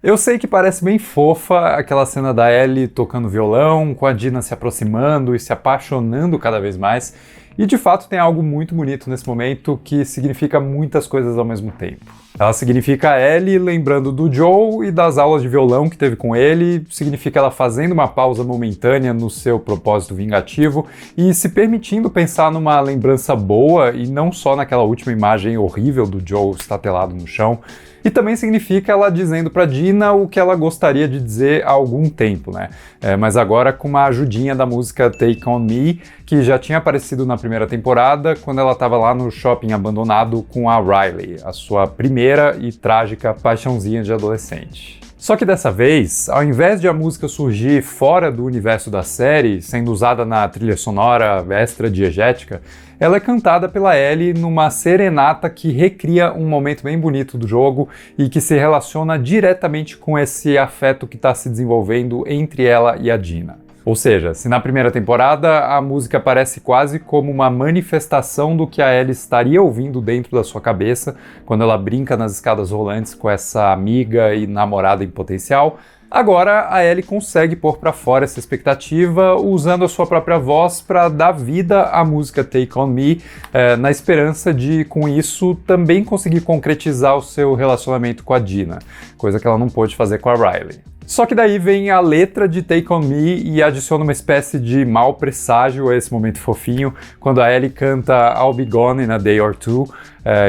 Eu sei que parece bem fofa aquela cena da Ellie tocando violão, com a Dina se aproximando e se apaixonando cada vez mais, e de fato tem algo muito bonito nesse momento que significa muitas coisas ao mesmo tempo. Ela significa a Ellie lembrando do Joe e das aulas de violão que teve com ele, significa ela fazendo uma pausa momentânea no seu propósito vingativo e se permitindo pensar numa lembrança boa e não só naquela última imagem horrível do Joe estatelado no chão. E também significa ela dizendo pra Dina o que ela gostaria de dizer há algum tempo, né? Mas agora com uma ajudinha da música Take On Me, que já tinha aparecido na primeira temporada, quando ela estava lá no shopping abandonado com a Riley, a sua primeira e trágica paixãozinha de adolescente. Só que dessa vez, ao invés de a música surgir fora do universo da série, sendo usada na trilha sonora extra-diegética, ela é cantada pela Ellie numa serenata que recria um momento bem bonito do jogo e que se relaciona diretamente com esse afeto que está se desenvolvendo entre ela e a Dina. Ou seja, se na primeira temporada a música parece quase como uma manifestação do que a Ellie estaria ouvindo dentro da sua cabeça quando ela brinca nas escadas rolantes com essa amiga e namorada em potencial, agora a Ellie consegue pôr para fora essa expectativa usando a sua própria voz para dar vida à música Take On Me, na esperança de, com isso, também conseguir concretizar o seu relacionamento com a Dina, coisa que ela não pôde fazer com a Riley. Só que daí vem a letra de Take On Me e adiciona uma espécie de mau presságio a esse momento fofinho, quando a Ellie canta I'll be gone in a day or two,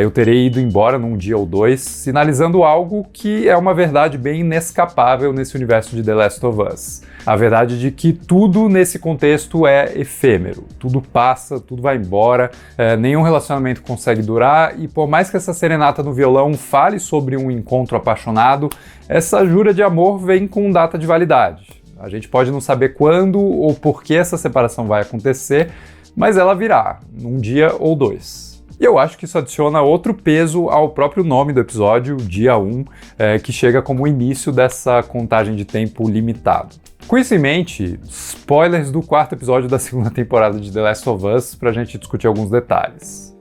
eu terei ido embora num dia ou dois, sinalizando algo que é uma verdade bem inescapável nesse universo de The Last of Us. A verdade de que tudo nesse contexto é efêmero, tudo passa, tudo vai embora, nenhum relacionamento consegue durar e por mais que essa serenata no violão fale sobre um encontro apaixonado, essa jura de amor vem com data de validade. A gente pode não saber quando ou por que essa separação vai acontecer, mas ela virá, num dia ou dois. E eu acho que isso adiciona outro peso ao próprio nome do episódio, Dia 1, que chega como o início dessa contagem de tempo limitado. Com isso em mente, spoilers do quarto episódio da segunda temporada de The Last of Us pra gente discutir alguns detalhes.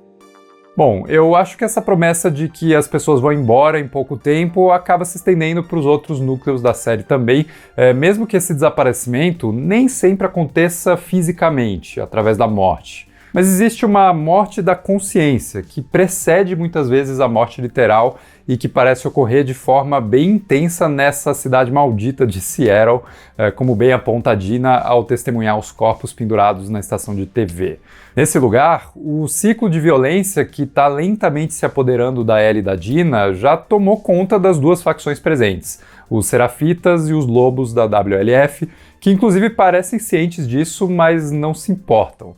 Bom, eu acho que essa promessa de que as pessoas vão embora em pouco tempo acaba se estendendo para os outros núcleos da série também, mesmo que esse desaparecimento nem sempre aconteça fisicamente, através da morte. Mas existe uma morte da consciência, que precede muitas vezes a morte literal e que parece ocorrer de forma bem intensa nessa cidade maldita de Seattle, como bem aponta a Dina ao testemunhar os corpos pendurados na estação de TV. Nesse lugar, o ciclo de violência que está lentamente se apoderando da Ellie e da Dina já tomou conta das duas facções presentes, os Serafitas e os Lobos da WLF, que inclusive parecem cientes disso, mas não se importam.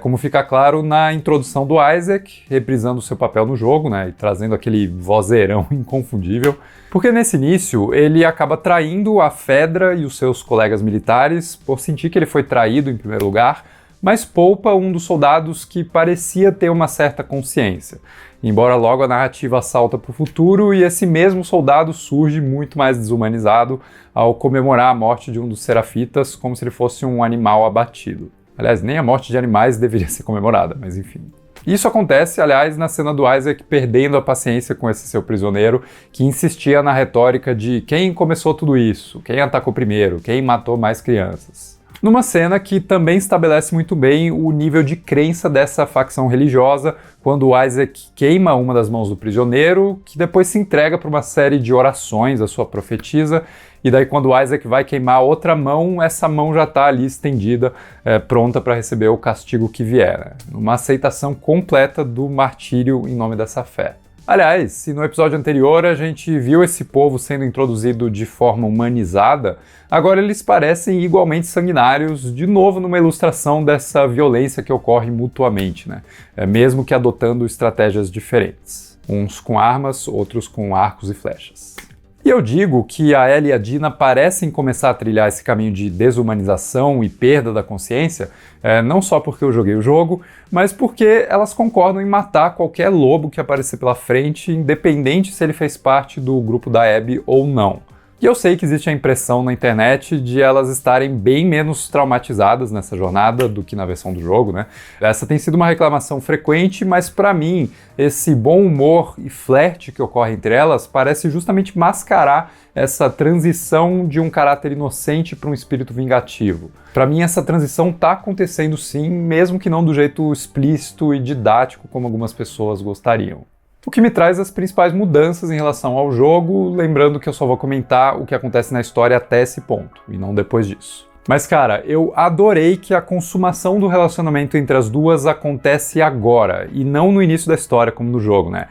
Como fica claro na introdução do Isaac, reprisando seu papel no jogo, né, e trazendo aquele vozeirão inconfundível, porque nesse início ele acaba traindo a Fedra e os seus colegas militares por sentir que ele foi traído em primeiro lugar, mas poupa um dos soldados que parecia ter uma certa consciência. Embora logo a narrativa salta para o futuro e esse mesmo soldado surge muito mais desumanizado ao comemorar a morte de um dos Serafitas como se ele fosse um animal abatido. Aliás, nem a morte de animais deveria ser comemorada, mas enfim. Isso acontece, aliás, na cena do Isaac perdendo a paciência com esse seu prisioneiro, que insistia na retórica de quem começou tudo isso, quem atacou primeiro, quem matou mais crianças. Numa cena que também estabelece muito bem o nível de crença dessa facção religiosa, quando o Isaac queima uma das mãos do prisioneiro, que depois se entrega para uma série de orações à sua profetisa, e daí quando o Isaac vai queimar a outra mão, essa mão já está ali estendida, pronta para receber o castigo que vier. Uma aceitação completa do martírio em nome dessa fé. Aliás, se no episódio anterior a gente viu esse povo sendo introduzido de forma humanizada, agora eles parecem igualmente sanguinários, de novo numa ilustração dessa violência que ocorre mutuamente, né? Mesmo que adotando estratégias diferentes. Uns com armas, outros com arcos e flechas. E eu digo que a Ellie e a Dina parecem começar a trilhar esse caminho de desumanização e perda da consciência, não só porque eu joguei o jogo, mas porque elas concordam em matar qualquer lobo que aparecer pela frente, independente se ele fez parte do grupo da Abby ou não. E eu sei que existe a impressão na internet de elas estarem bem menos traumatizadas nessa jornada do que na versão do jogo, né? Essa tem sido uma reclamação frequente, mas para mim, esse bom humor e flerte que ocorre entre elas parece justamente mascarar essa transição de um caráter inocente para um espírito vingativo. Para mim, essa transição está acontecendo sim, mesmo que não do jeito explícito e didático como algumas pessoas gostariam. O que me traz as principais mudanças em relação ao jogo, lembrando que eu só vou comentar o que acontece na história até esse ponto, e não depois disso. Mas cara, eu adorei que a consumação do relacionamento entre as duas acontece agora, e não no início da história como no jogo, né?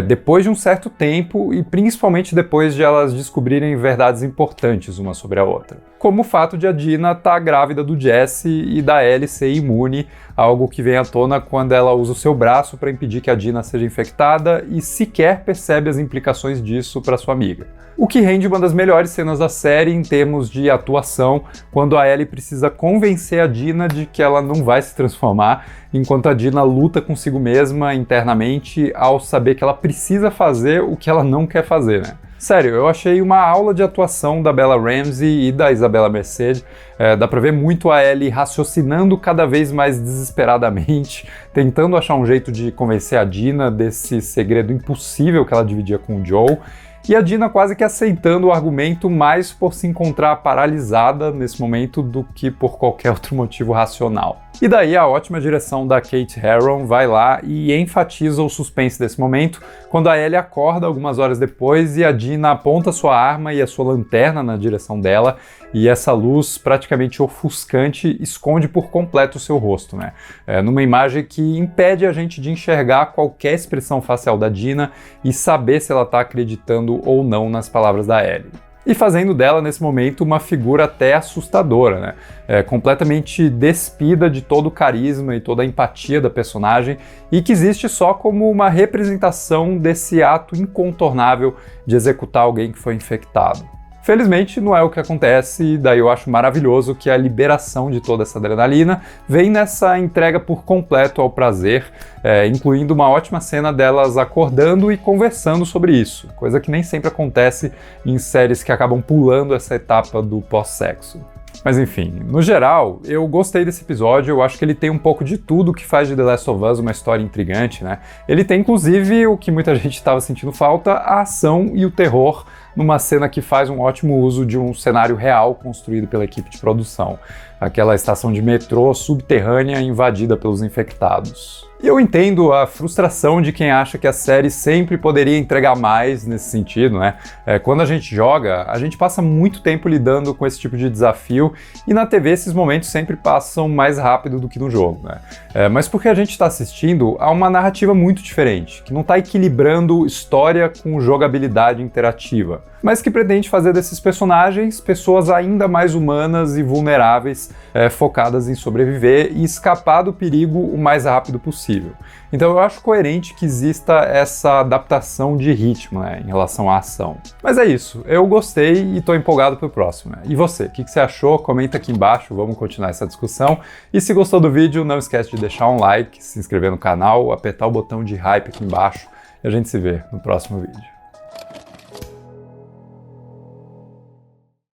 Depois de um certo tempo, e principalmente depois de elas descobrirem verdades importantes uma sobre a outra. Como o fato de a Dina estar grávida do Jesse e da Ellie ser imune, algo que vem à tona quando ela usa o seu braço para impedir que a Dina seja infectada e sequer percebe as implicações disso para sua amiga. O que rende uma das melhores cenas da série em termos de atuação, quando a Ellie precisa convencer a Dina de que ela não vai se transformar, enquanto a Dina luta consigo mesma internamente ao saber que ela precisa fazer o que ela não quer fazer, né? Sério, eu achei uma aula de atuação da Bella Ramsey e da Isabella Merced. Dá pra ver muito a Ellie raciocinando cada vez mais desesperadamente, tentando achar um jeito de convencer a Dina desse segredo impossível que ela dividia com o Joe. E a Dina quase que aceitando o argumento mais por se encontrar paralisada nesse momento do que por qualquer outro motivo racional. E daí a ótima direção da Kate Herron vai lá e enfatiza o suspense desse momento, quando a Ellie acorda algumas horas depois e a Dina aponta sua arma e a sua lanterna na direção dela, e essa luz praticamente ofuscante esconde por completo o seu rosto, né? Numa imagem que impede a gente de enxergar qualquer expressão facial da Dina e saber se ela está acreditando ou não nas palavras da Ellie. E fazendo dela, nesse momento, uma figura até assustadora, né? Completamente despida de todo o carisma e toda a empatia da personagem, e que existe só como uma representação desse ato incontornável de executar alguém que foi infectado. Felizmente não é o que acontece, e daí eu acho maravilhoso que a liberação de toda essa adrenalina vem nessa entrega por completo ao prazer, incluindo uma ótima cena delas acordando e conversando sobre isso, coisa que nem sempre acontece em séries que acabam pulando essa etapa do pós-sexo. Mas enfim, no geral, eu gostei desse episódio, eu acho que ele tem um pouco de tudo que faz de The Last of Us uma história intrigante, né? Ele tem inclusive o que muita gente estava sentindo falta, a ação e o terror, numa cena que faz um ótimo uso de um cenário real construído pela equipe de produção. Aquela estação de metrô subterrânea invadida pelos infectados. E eu entendo a frustração de quem acha que a série sempre poderia entregar mais nesse sentido, né? Quando a gente joga, a gente passa muito tempo lidando com esse tipo de desafio e na TV esses momentos sempre passam mais rápido do que no jogo, né? Mas porque a gente está assistindo a uma narrativa muito diferente, que não está equilibrando história com jogabilidade interativa, mas que pretende fazer desses personagens pessoas ainda mais humanas e vulneráveis, focadas em sobreviver e escapar do perigo o mais rápido possível. Então eu acho coerente que exista essa adaptação de ritmo, né, em relação à ação. Mas é isso, eu gostei e tô empolgado pro próximo, né? E você, o que você achou? Comenta aqui embaixo, vamos continuar essa discussão. E se gostou do vídeo, não esquece de deixar um like, se inscrever no canal, apertar o botão de hype aqui embaixo e a gente se vê no próximo vídeo.